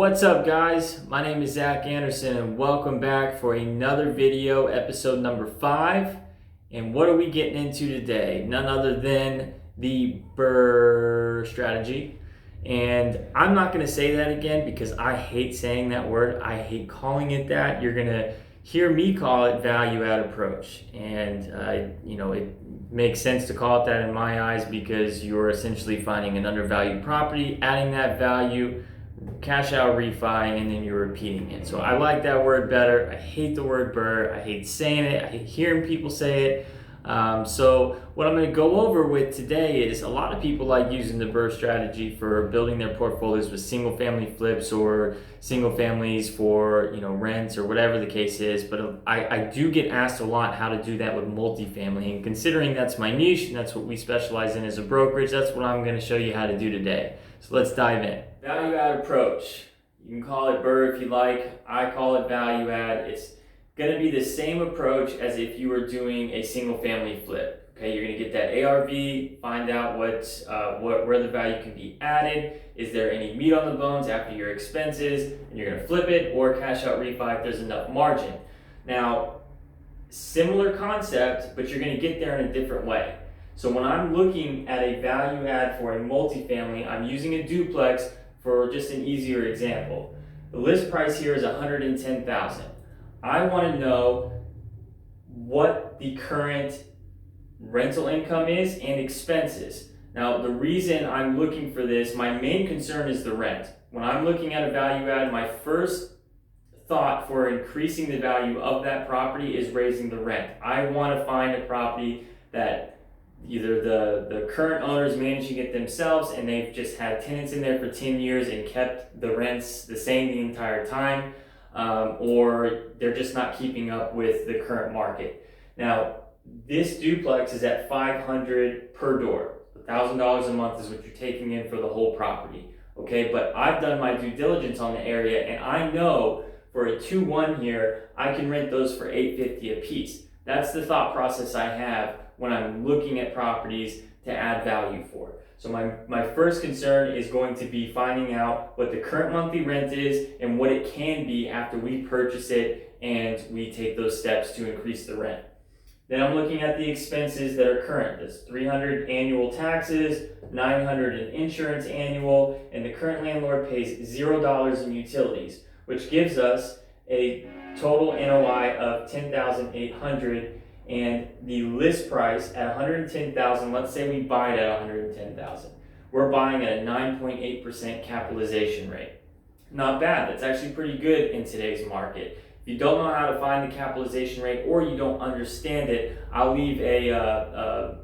What's up, guys? My name is Zach Anderson and welcome back for another video, episode number 5. And what are we getting into today? None other than the BRRRR strategy. And I'm not going to say that again because I hate saying that word. I hate calling it that. You're going to hear me call it value add approach. And, it makes sense to call it that in my eyes because you're essentially finding an undervalued property, adding that value, cash out refi, and then you're repeating it. So I like that word better. I hate the word BRRRR. I hate saying it. I hate hearing people say it. So what I'm going to go over with today is a lot of people like using the BRRRR strategy for building their portfolios with single family flips or single families for rents or whatever the case is. But I do get asked a lot how to do that with multifamily, and considering that's my niche and that's what we specialize in as a brokerage, that's what I'm going to show you how to do today. So let's dive in. Value add approach. You can call it BRRRR if you like. I call it value add. It's going to be the same approach as if you were doing a single family flip. Okay, you're going to get that ARV, find out where the value can be added. Is there any meat on the bones after your expenses? And you're going to flip it or cash out refi if there's enough margin. Now, similar concept, but you're going to get there in a different way. So when I'm looking at a value add for a multifamily, I'm using a duplex for just an easier example. The list price here is $110,000. I want to know what the current rental income is and expenses. Now, the reason I'm looking for this, my main concern is the rent. When I'm looking at a value add, my first thought for increasing the value of that property is raising the rent. I want to find a property that either the current owners managing it themselves and they've just had tenants in there for 10 years and kept the rents the same the entire time, or they're just not keeping up with the current market. Now, this duplex is at $500 per door. $1,000 a month is what you're taking in for the whole property. Okay, but I've done my due diligence on the area and I know for a 2-1 here, I can rent those for $850 a piece. That's the thought process I have when I'm looking at properties to add value for. So my first concern is going to be finding out what the current monthly rent is and what it can be after we purchase it and we take those steps to increase the rent. Then I'm looking at the expenses that are current. That's $300 annual taxes, $900 in insurance annual, and the current landlord pays $0 in utilities, which gives us a total NOI of $10,800. And the list price at $110,000, let's say we buy it at $110,000. We're buying at a 9.8% capitalization rate. Not bad, that's actually pretty good in today's market. If you don't know how to find the capitalization rate or you don't understand it, I'll leave a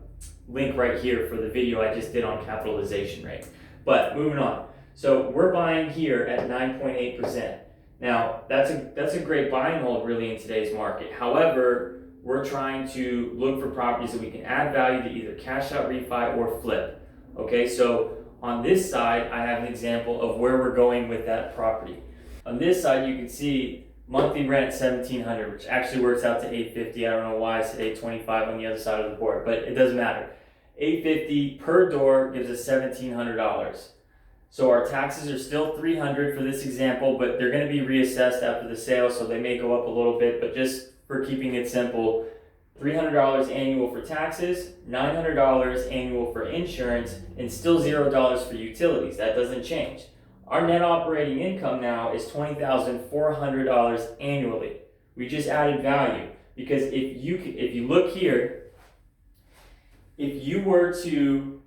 link right here for the video I just did on capitalization rate. But moving on. So we're buying here at 9.8%. Now, that's a great buy and hold really in today's market. However, we're trying to look for properties that we can add value to either cash out refi or flip. Okay, so on this side, I have an example of where we're going with that property. On this side, you can see monthly rent $1,700, which actually works out to $850. I don't know why I said $825 on the other side of the board, but it doesn't matter. $850 per door gives us $1,700. So our taxes are still $300 for this example, but they're going to be reassessed after the sale, so they may go up a little bit, but just for keeping it simple, $300 annual for taxes, $900 annual for insurance, and still $0 for utilities. That doesn't change. Our net operating income now is $20,400 annually. We just added value because if you look here, if you were to,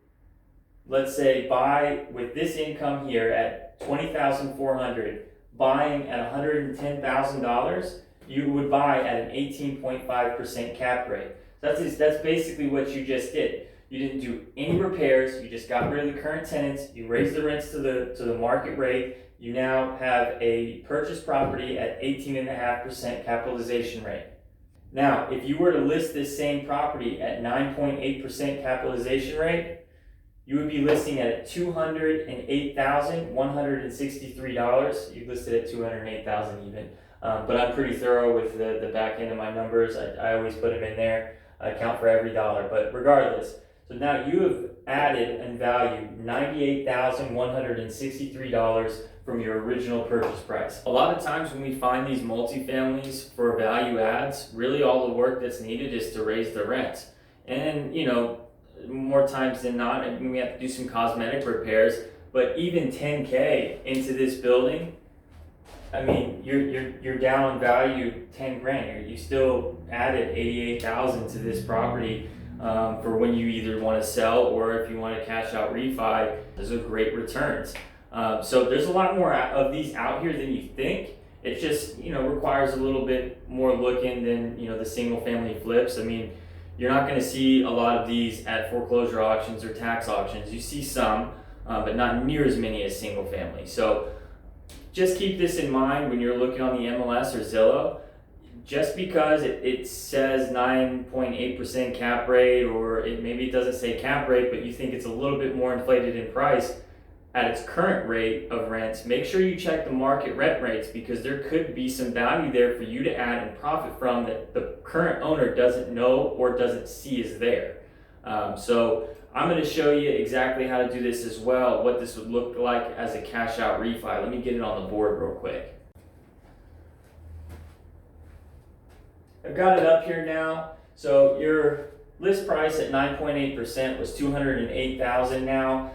let's say, buy with this income here at $20,400, buying at $110,000, you would buy at an 18.5% cap rate. That's basically what you just did. You didn't do any repairs, you just got rid of the current tenants, you raised the rents to the market rate, you now have a purchase property at 18.5% capitalization rate. Now, if you were to list this same property at 9.8% capitalization rate, you would be listing at $208,163. You listed at $208,000 even. But I'm pretty thorough with the back end of my numbers. I always put them in there. I count for every dollar. But regardless, so now you have added in value $98,163 from your original purchase price. A lot of times when we find these multifamilies for value adds, really all the work that's needed is to raise the rents. And more times than not, I mean, we have to do some cosmetic repairs, but even 10K into this building, I mean, you're down on value 10 grand. You still added 88,000 to this property for when you either want to sell or if you want to cash out refi. Those are great returns. So there's a lot more of these out here than you think. It just requires a little bit more looking than the single family flips. I mean, you're not going to see a lot of these at foreclosure auctions or tax auctions. You see some, but not near as many as single family. So just keep this in mind when you're looking on the MLS or Zillow. Just because it says 9.8% cap rate, or maybe it doesn't say cap rate, but you think it's a little bit more inflated in price at its current rate of rents, make sure you check the market rent rates, because there could be some value there for you to add and profit from that the current owner doesn't know or doesn't see is there. So I'm going to show you exactly how to do this as well, what this would look like as a cash out refi. Let me get it on the board real quick. I've got it up here now. So your list price at 9.8% was $208,000 now.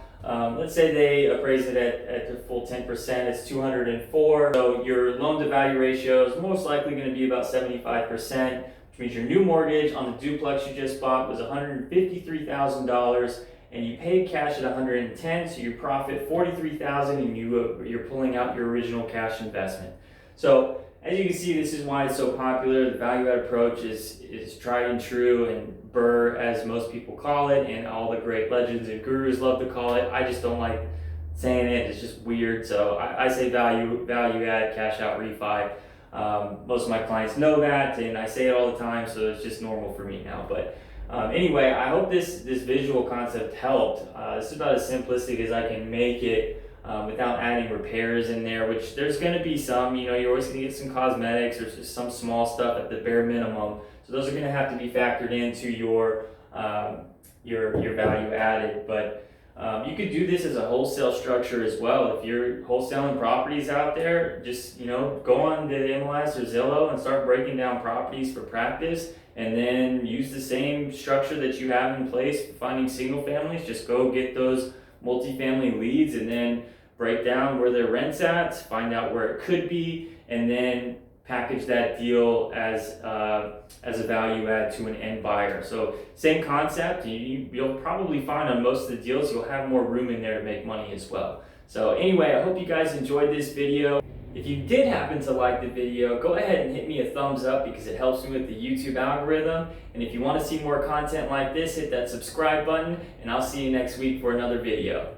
Let's say they appraise it at the full 10%, it's $204,000. So your loan to value ratio is most likely going to be about 75%, which means your new mortgage on the duplex you just bought was $153,000, and you paid cash at $110,000, so you profit $43,000, and you're pulling out your original cash investment. So as you can see, this is why it's so popular. The value add approach is tried and true, and BRRRR, as most people call it, and all the great legends and gurus love to call it. I just don't like saying it. It's just weird. So I say value add, cash out refi. Most of my clients know that, and I say it all the time, so it's just normal for me now. But anyway, I hope this visual concept helped. This is about as simplistic as I can make it. Without adding repairs in there, which there's going to be some, you're always going to get some cosmetics or just some small stuff at the bare minimum. So those are going to have to be factored into your value added. But you could do this as a wholesale structure as well. If you're wholesaling properties out there, just go on to MLS or Zillow and start breaking down properties for practice, and then use the same structure that you have in place for finding single families. Just go get those multifamily leads and then break down where their rent's at, find out where it could be, and then package that deal as a value add to an end buyer. So same concept. You'll probably find on most of the deals you'll have more room in there to make money as well. So anyway, I hope you guys enjoyed this video. If you did happen to like the video, go ahead and hit me a thumbs up, because it helps me with the YouTube algorithm. And if you want to see more content like this, hit that subscribe button, and I'll see you next week for another video.